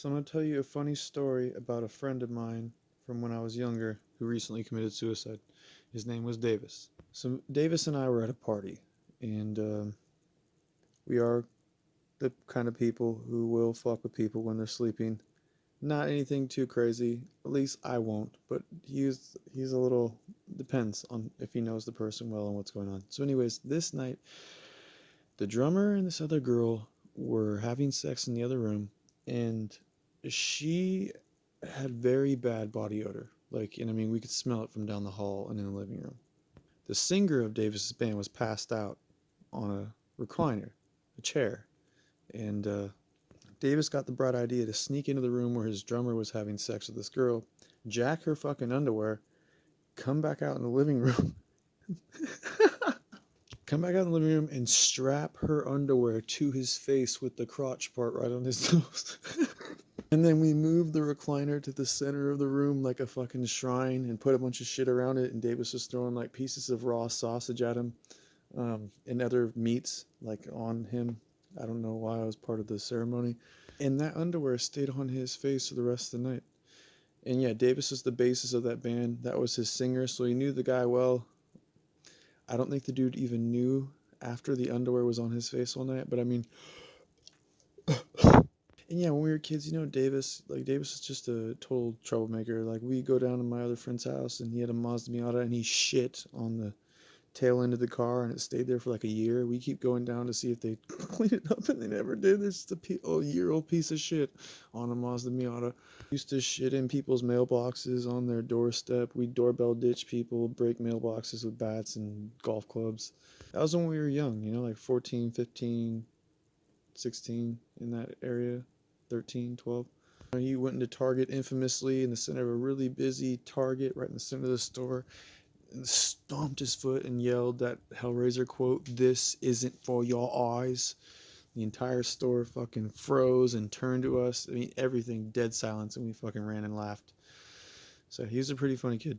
So I'm going to tell you a funny story about a friend of mine from when I was younger who recently committed suicide. His name was Davis. So Davis and I were at a party, and we are the kind of people who will fuck with people when they're sleeping. Not anything too crazy. At least I won't. But he's a little depends on if he knows the person well and what's going on. So, anyways, this night the drummer and this other girl were having sex in the other room, and she had very bad body odor. Like, and I mean, we could smell it from down the hall and in the living room. The singer of Davis's band was passed out on a recliner, a chair, and Davis got the bright idea to sneak into the room where his drummer was having sex with this girl, jack her fucking underwear, come back out in the living room, come back out in the living room and strap her underwear to his face with the crotch part right on his nose. And then we moved the recliner to the center of the room like a fucking shrine and put a bunch of shit around it. And Davis was throwing like pieces of raw sausage at him and other meats like on him. I don't know why I was part of the ceremony. And that underwear stayed on his face for the rest of the night. And yeah, Davis is the bassist of that band. That was his singer, so he knew the guy well. I don't think the dude even knew after the underwear was on his face all night, but I mean, and yeah, when we were kids, Davis is just a total troublemaker. Like, we go down to my other friend's house, and he had a Mazda Miata, and he shit on the tail end of the car, and it stayed there for like a year. We keep going down to see if they clean it up, and they never did. There's just a year-old piece of shit on a Mazda Miata. Used to shit in people's mailboxes on their doorstep. We doorbell ditch people, break mailboxes with bats and golf clubs. That was when we were young, like 14, 15, 16, in that area, 13, 12. He went into Target infamously in the center of a really busy Target right in the center of the store and stomped his foot and yelled that Hellraiser quote, "This isn't for your eyes." The entire store fucking froze and turned to us. I mean, everything dead silence, and we fucking ran and laughed. So he was a pretty funny kid.